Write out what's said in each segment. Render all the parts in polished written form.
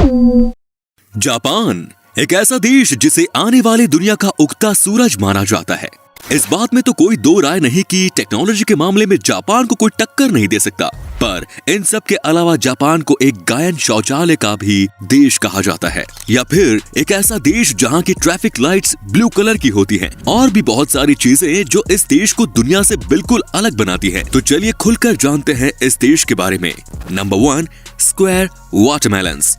Japan एक ऐसा देश जिसे आने वाली दुनिया का उगता सूरज माना जाता है। इस बात में तो कोई दो राय नहीं कि टेक्नोलॉजी के मामले में जापान को कोई टक्कर नहीं दे सकता। पर इन सब के अलावा जापान को एक गायन शौचालय का भी देश कहा जाता है, या फिर एक ऐसा देश जहां की ट्रैफिक लाइट्स ब्लू कलर की होती हैं, और भी बहुत सारी चीजें जो इस देश को दुनिया से बिल्कुल अलग बनाती हैं। तो चलिए खुलकर जानते हैं इस देश के बारे में। Number 1, square watermelons.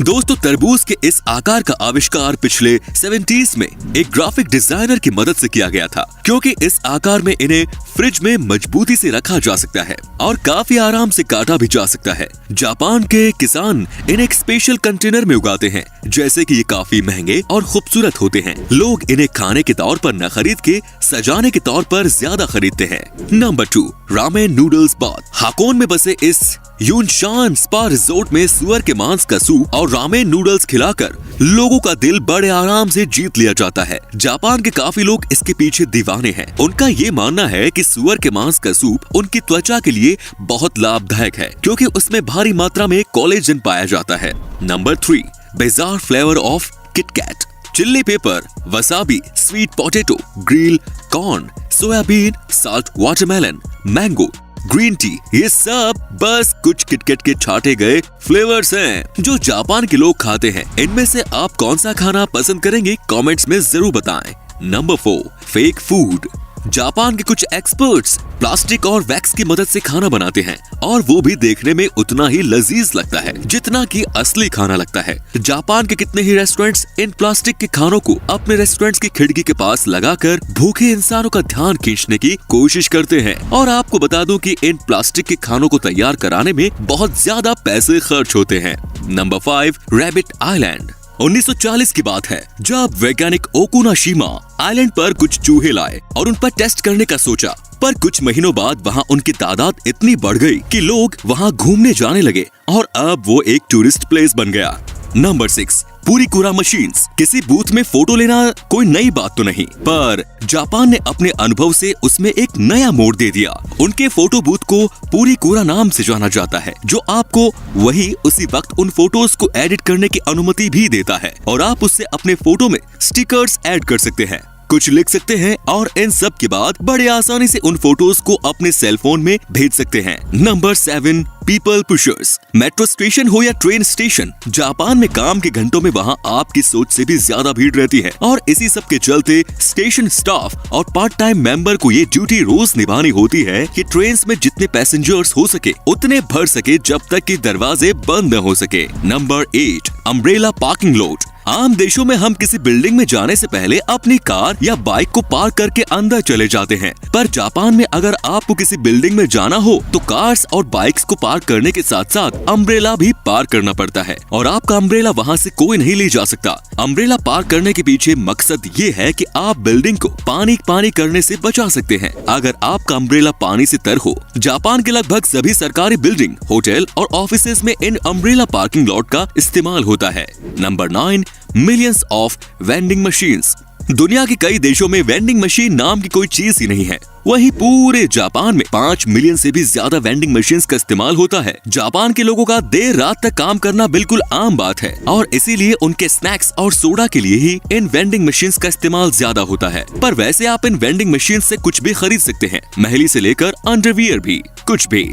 दोस्तों, तरबूज के इस आकार का आविष्कार पिछले 70s में एक ग्राफिक डिजाइनर की मदद से किया गया था, क्योंकि इस आकार में इन्हें फ्रिज में मजबूती से रखा जा सकता है और काफी आराम से काटा भी जा सकता है। जापान के किसान इन्हें एक स्पेशल कंटेनर में उगाते हैं, जैसे कि ये काफी महंगे और खूबसूरत होते हैं। लोग इन्हें खाने के तौर पर न खरीद के सजाने के तौर पर ज्यादा खरीदते हैं। Number 2, ramen noodles bath. Hakone में बसे इस यूनशान स्पा रिजोर्ट में सुअर के मांस का सूप और रामेन नूडल्स खिलाकर लोगों का दिल बड़े आराम से जीत लिया जाता है। जापान के काफी लोग इसके पीछे दीवाने हैं। उनका ये मानना है कि सुअर के मांस का सूप उनकी त्वचा के लिए बहुत लाभदायक है, क्योंकि उसमें भारी मात्रा में कोलेजन पाया जाता है। Number 3, bizarre flavour of KitKat. Chilli paper, wasabi, sweet potato, grill corn, soybean, salt watermelon, mango, green tea, ये सब बस कुछ किटकैट के छाटे गए फ्लेवर्स हैं जो जापान के लोग खाते हैं। इनमें से आप कौन सा खाना पसंद करेंगे, कमेंट्स में जरूर बताएं। Number 4, fake food. जापान के कुछ एक्सपर्ट्स प्लास्टिक और वैक्स की मदद से खाना बनाते हैं, और वो भी देखने में उतना ही लजीज लगता है जितना कि असली खाना लगता है। जापान के कितने ही रेस्टोरेंट्स इन प्लास्टिक के खानों को अपने रेस्टोरेंट्स की खिड़की के पास लगाकर भूखे इंसानों का ध्यान खींचने की कोशिश करते हैं। और आपको बता दूं कि इन प्लास्टिक के खानों को तैयार कराने में बहुत ज्यादा पैसे खर्च होते हैं। Number 5, rabbit island. 1940 की बात है, जब वैज्ञानिक ओकुनाशिमा आइलैंड पर कुछ चूहे लाए और उन पर टेस्ट करने का सोचा। पर कुछ महीनों बाद वहाँ उनकी तादाद इतनी बढ़ गई कि लोग वहाँ घूमने जाने लगे और अब वो एक टूरिस्ट प्लेस बन गया। Number 6, purikura machines. किसी बूथ में फोटो लेना कोई नई बात तो नहीं, पर जापान ने अपने अनुभव से उसमें एक नया मोड़ दे दिया। उनके फोटो बूथ को पुरीकुरा नाम से जाना जाता है, जो आपको वही उसी वक्त उन फोटोज को एडिट करने की अनुमति भी देता है, और आप उससे अपने फोटो में स्टिकर्स ऐड कर सकते हैं, कुछ लिख सकते हैं, और इन सब के बाद बड़े आसानी से उन फोटोज को अपने सेल फोन में भेज सकते हैं। Number 7, people pushers. Metro station हो या ट्रेन स्टेशन, जापान में काम के घंटों में वहाँ आपकी सोच से भी ज्यादा भीड़ रहती है, और इसी सब के चलते स्टेशन स्टाफ और पार्ट टाइम मेंबर को ये ड्यूटी रोज निभानी होती है कि ट्रेन में जितने पैसेंजर्स हो सके उतने भर सके, जब तक कि दरवाजे बंद न हो सके। Number 8, umbrella parking lot. आम देशों में हम किसी बिल्डिंग में जाने से पहले अपनी कार या बाइक को पार्क करके अंदर चले जाते हैं, पर जापान में अगर आपको किसी बिल्डिंग में जाना हो तो कार्स और बाइक्स को पार्क करने के साथ साथ अम्ब्रेला भी पार्क करना पड़ता है, और आपका अम्ब्रेला वहाँ से कोई नहीं ले जा सकता। अम्ब्रेला पार्क करने के पीछे मकसद ये है कि आप बिल्डिंग को पानी करने से बचा सकते हैं अगर आपका अम्ब्रेला पानी से तर हो। जापान के लगभग सभी सरकारी बिल्डिंग, होटल और ऑफिसेज में इन अम्ब्रेला पार्किंग लॉट का इस्तेमाल होता है। Number 9, millions of vending machines. दुनिया के कई देशों में वेंडिंग मशीन नाम की कोई चीज ही नहीं है, वहीं पूरे जापान में 5 मिलियन से भी ज्यादा वेंडिंग मशीन्स का इस्तेमाल होता है। जापान के लोगों का देर रात तक काम करना बिल्कुल आम बात है, और इसीलिए उनके स्नैक्स और सोडा के लिए ही इन वेंडिंग मशीन्स का इस्तेमाल ज्यादा होता है। पर वैसे आप इन वेंडिंग मशीन से कुछ भी खरीद सकते हैं, महली से लेकर अंडरवियर भी, कुछ भी।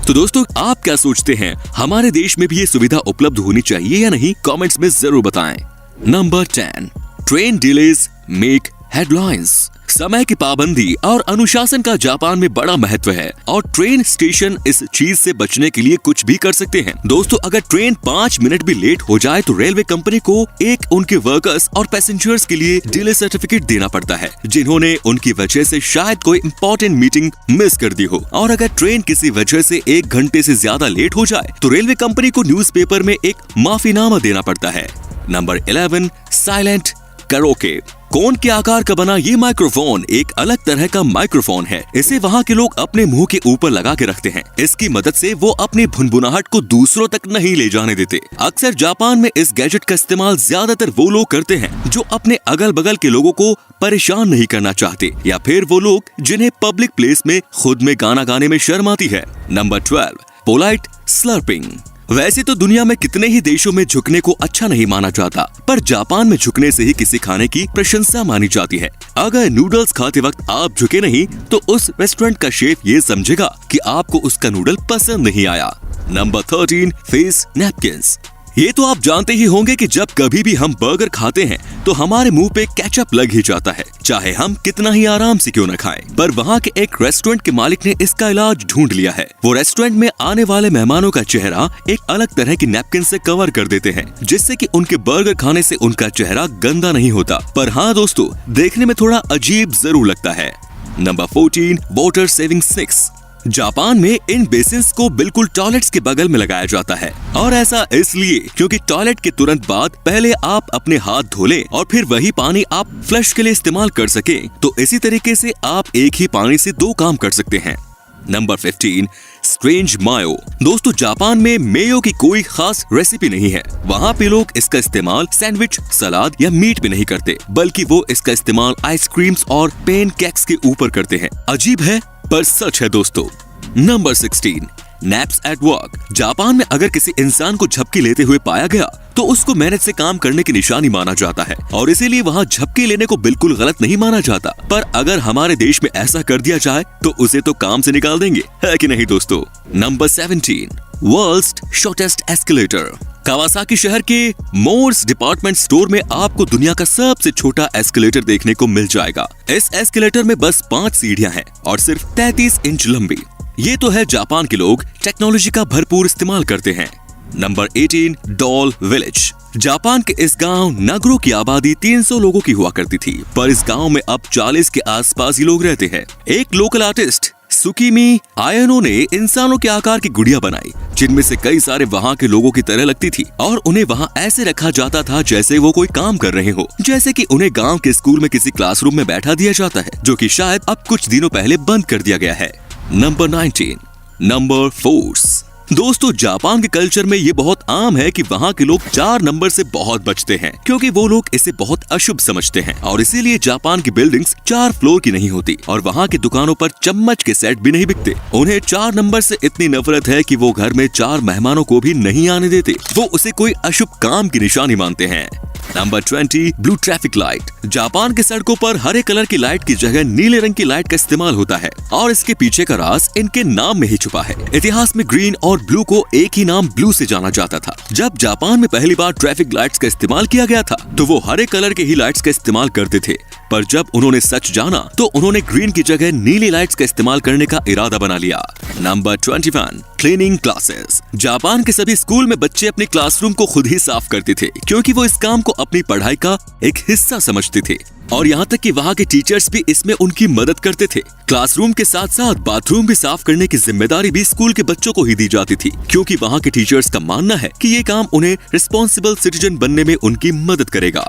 तो दोस्तों, आप क्या सोचते हैं, हमारे देश में भी ये सुविधा उपलब्ध होनी चाहिए या नहीं, कमेंट्स में जरूर बताएं। Number 10, train delays make headlines. समय की पाबंदी और अनुशासन का जापान में बड़ा महत्व है, और ट्रेन स्टेशन इस चीज से बचने के लिए कुछ भी कर सकते हैं। दोस्तों, अगर ट्रेन 5 मिनट भी लेट हो जाए तो रेलवे कंपनी को एक उनके वर्कर्स और पैसेंजर्स के लिए डिले सर्टिफिकेट देना पड़ता है, जिन्होंने उनकी वजह से शायद कोई इम्पोर्टेंट मीटिंग मिस कर दी हो। और अगर ट्रेन किसी वजह से 1 घंटे से ज्यादा लेट हो जाए तो रेलवे कंपनी को न्यूज़पेपर में एक माफीनामा देना पड़ता है। Number 11, silent karaoke. कोन के आकार का बना ये माइक्रोफोन एक अलग तरह का माइक्रोफोन है। इसे वहाँ के लोग अपने मुंह के ऊपर लगा के रखते हैं। इसकी मदद से वो अपनी भुनभुनाहट को दूसरों तक नहीं ले जाने देते। अक्सर जापान में इस गैजेट का इस्तेमाल ज्यादातर वो लोग करते हैं जो अपने अगल बगल के लोगों को परेशान नहीं करना चाहते, या फिर वो लोग जिन्हें पब्लिक प्लेस में खुद में गाना गाने में शर्म आती है। Number 12, polite slurping. वैसे तो दुनिया में कितने ही देशों में झुकने को अच्छा नहीं माना जाता, पर जापान में झुकने से ही किसी खाने की प्रशंसा मानी जाती है। अगर नूडल्स खाते वक्त आप झुके नहीं तो उस रेस्टोरेंट का शेफ ये समझेगा कि आपको उसका नूडल पसंद नहीं आया। Number 13, face napkins. ये तो आप जानते ही होंगे कि जब कभी भी हम बर्गर खाते हैं तो हमारे मुंह पे केचप लग ही जाता है, चाहे हम कितना ही आराम से क्यों न खाएं। पर वहाँ के एक रेस्टोरेंट के मालिक ने इसका इलाज ढूंढ लिया है। वो रेस्टोरेंट में आने वाले मेहमानों का चेहरा एक अलग तरह की नैपकिन से कवर कर देते हैं, जिससे कि उनके बर्गर खाने से उनका चेहरा गंदा नहीं होता। पर हाँ दोस्तों, देखने में थोड़ा अजीब जरूर लगता है। Number 14, water saving sticks. Japan में इन बेसिन्स को बिल्कुल टॉयलेट्स के बगल में लगाया जाता है, और ऐसा इसलिए क्योंकि टॉयलेट के तुरंत बाद पहले आप अपने हाथ धो लें और फिर वही पानी आप फ्लश के लिए इस्तेमाल कर सकें। तो इसी तरीके से आप एक ही पानी से 2 काम कर सकते हैं। नंबर 15, स्ट्रेंज मायो। दोस्तों, जापान में मेयो की कोई खास रेसिपी नहीं है। वहाँ पे लोग इसका इस्तेमाल सैंडविच, सलाद या मीट पे नहीं करते, बल्कि वो इसका इस्तेमाल आइसक्रीम्स और पेन केक्स के ऊपर करते हैं। अजीब है पर सच है दोस्तों। Number 16, naps at work. Japan में अगर किसी इंसान को झपकी लेते हुए पाया गया तो उसको मेहनत से काम करने की निशानी माना जाता है, और इसीलिए वहाँ झपकी लेने को बिल्कुल गलत नहीं माना जाता। पर अगर हमारे देश में ऐसा कर दिया जाए तो उसे तो काम से निकाल देंगे, है कि नहीं दोस्तों। Number 17, world's shortest escalator. Kawasaki शहर के मोर्स डिपार्टमेंट स्टोर में आपको दुनिया का सबसे छोटा एस्केलेटर देखने को मिल जाएगा। इस एस्केलेटर में बस 5 सीढ़ियां हैं और सिर्फ 33 इंच लंबी। ये तो है जापान के लोग टेक्नोलॉजी का भरपूर इस्तेमाल करते हैं। Number 18, doll village. जापान के इस गांव नगरो की आबादी 300 लोगों की हुआ करती थी, पर इस गांव में अब 40 के आसपास ही लोग रहते हैं। एक लोकल आर्टिस्ट सुकीमी आयनो ने इंसानों के आकार की गुड़िया बनाई, जिनमें से कई सारे वहाँ के लोगों की तरह लगती थी, और उन्हें वहाँ ऐसे रखा जाता था जैसे वो कोई काम कर रहे हो, जैसे कि उन्हें गांव के स्कूल में किसी क्लासरूम में बैठा दिया जाता है, जो कि शायद अब कुछ दिनों पहले बंद कर दिया गया है। Number 19, number force. दोस्तों, जापान के कल्चर में ये बहुत आम है कि वहाँ के लोग 4 नंबर से बहुत बचते हैं, क्योंकि वो लोग इसे बहुत अशुभ समझते हैं, और इसीलिए जापान की बिल्डिंग्स 4 फ्लोर की नहीं होती, और वहाँ की दुकानों पर चम्मच के सेट भी नहीं बिकते। उन्हें 4 नंबर से इतनी नफरत है कि वो घर में 4 मेहमानों को भी नहीं आने देते। वो उसे कोई अशुभ काम की निशानी मानते हैं। Number 20, blue traffic light. Japan के सड़कों पर हरे कलर की लाइट की जगह नीले रंग की लाइट का इस्तेमाल होता है, और इसके पीछे का राज इनके नाम में ही छुपा है। इतिहास में ग्रीन और ब्लू को एक ही नाम ब्लू से जाना जाता था। जब जापान में पहली बार ट्रैफिक लाइट्स का इस्तेमाल किया गया था तो वो हरे कलर के ही लाइट्स का इस्तेमाल करते थे, पर जब उन्होंने सच जाना तो उन्होंने ग्रीन की जगह नीली लाइट्स का इस्तेमाल करने का इरादा बना लिया। Number 21, cleaning classes. जापान के सभी स्कूल में बच्चे अपने क्लासरूम को खुद ही साफ करते थे, क्योंकि वो इस काम को अपनी पढ़ाई का एक हिस्सा समझते थे, और यहाँ तक कि वहाँ के टीचर्स भी इसमें उनकी मदद करते थे। क्लासरूम के साथ साथ बाथरूम भी साफ करने की जिम्मेदारी भी स्कूल के बच्चों को ही दी जाती थी, क्योंकि वहाँ के टीचर्स का मानना है कि ये काम उन्हें रिस्पॉन्सिबल सिटीजन बनने में उनकी मदद करेगा।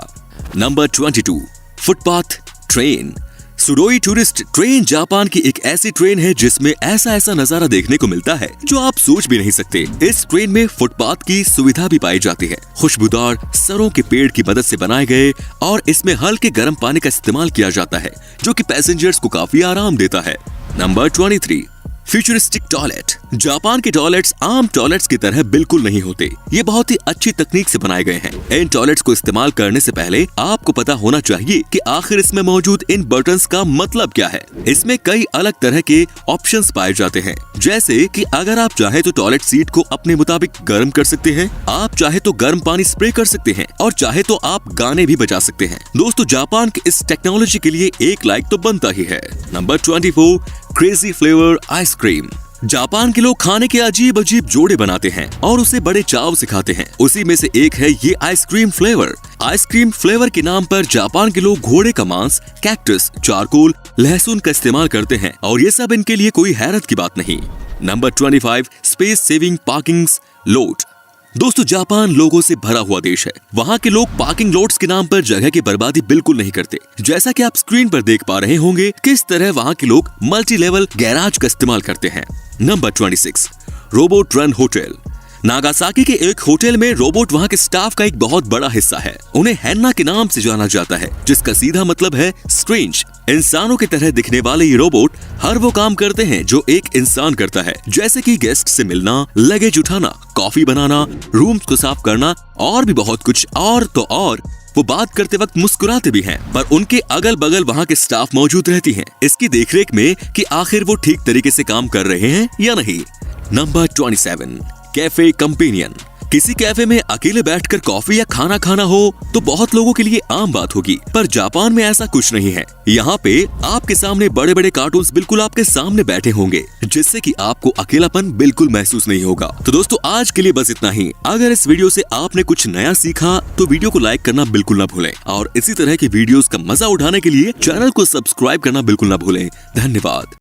Number 22, footpath train. सुडोई टूरिस्ट ट्रेन जापान की एक ऐसी ट्रेन है जिसमें ऐसा नजारा देखने को मिलता है जो आप सोच भी नहीं सकते। इस ट्रेन में फुटपाथ की सुविधा भी पाई जाती है। खुशबूदार सरों के पेड़ की मदद से बनाए गए, और इसमें हल्के गर्म पानी का इस्तेमाल किया जाता है, जो कि पैसेंजर्स को काफी आराम देता है। Number 23, futuristic toilet. जापान के टॉयलेट्स आम टॉयलेट्स की तरह बिल्कुल नहीं होते। ये बहुत ही अच्छी तकनीक से बनाए गए हैं। इन टॉयलेट्स को इस्तेमाल करने से पहले आपको पता होना चाहिए कि आखिर इसमें मौजूद इन बटन्स का मतलब क्या है। इसमें कई अलग तरह के ऑप्शंस पाए जाते हैं, जैसे कि अगर आप चाहे तो टॉयलेट सीट को अपने मुताबिक गर्म कर सकते हैं, आप चाहे तो गर्म पानी स्प्रे कर सकते हैं, और चाहे तो आप गाने भी बजा सकते हैं। दोस्तों, जापान के इस टेक्नोलॉजी के लिए एक लाइक तो बनता ही है। Number 24, crazy flavour ice cream. Japan के लोग खाने के अजीब जोड़े बनाते हैं और उसे बड़े चाव से खाते हैं। उसी में से एक है ये आइसक्रीम फ्लेवर। आइसक्रीम फ्लेवर के नाम पर जापान के लोग घोड़े का मांस, कैक्टस, चारकोल, लहसुन का इस्तेमाल करते हैं, और ये सब इनके लिए कोई हैरत की बात नहीं। Number 25, space saving parking lot. दोस्तों, जापान लोगों से भरा हुआ देश है। वहाँ के लोग पार्किंग लॉट्स के नाम पर जगह की बर्बादी बिल्कुल नहीं करते। जैसा कि आप स्क्रीन पर देख पा रहे होंगे किस तरह वहाँ के लोग मल्टी लेवल गैराज का इस्तेमाल करते हैं। Number 26, robot run hotel. Nagasaki के एक होटल में रोबोट वहाँ के स्टाफ का एक बहुत बड़ा हिस्सा है। उन्हें हैन्ना के नाम से जाना जाता है, जिसका सीधा मतलब है स्ट्रेंज। इंसानों की तरह दिखने वाले ये रोबोट हर वो काम करते हैं जो एक इंसान करता है, जैसे कि गेस्ट से मिलना, लगेज उठाना, कॉफी बनाना, रूम्स को साफ करना और भी बहुत कुछ। और तो और वो बात करते वक्त मुस्कुराते भी हैं, पर उनके अगल बगल वहाँ के स्टाफ मौजूद रहती हैं, इसकी देखरेख में कि आखिर वो ठीक तरीके से काम कर रहे हैं या नहीं। Number 27, cafe companion. किसी कैफे में अकेले बैठकर कॉफी या खाना खाना हो तो बहुत लोगों के लिए आम बात होगी, पर जापान में ऐसा कुछ नहीं है। यहाँ पे आपके सामने बड़े बड़े कार्टून्स बिल्कुल आपके सामने बैठे होंगे, जिससे कि आपको अकेलापन बिल्कुल महसूस नहीं होगा। तो दोस्तों आज के लिए बस इतना ही। अगर इस वीडियो से आपने कुछ नया सीखा तो वीडियो को लाइक करना बिल्कुल ना भूलें, और इसी तरह की वीडियोस का मजा उठाने के लिए चैनल को सब्सक्राइब करना बिल्कुल ना भूलें। धन्यवाद।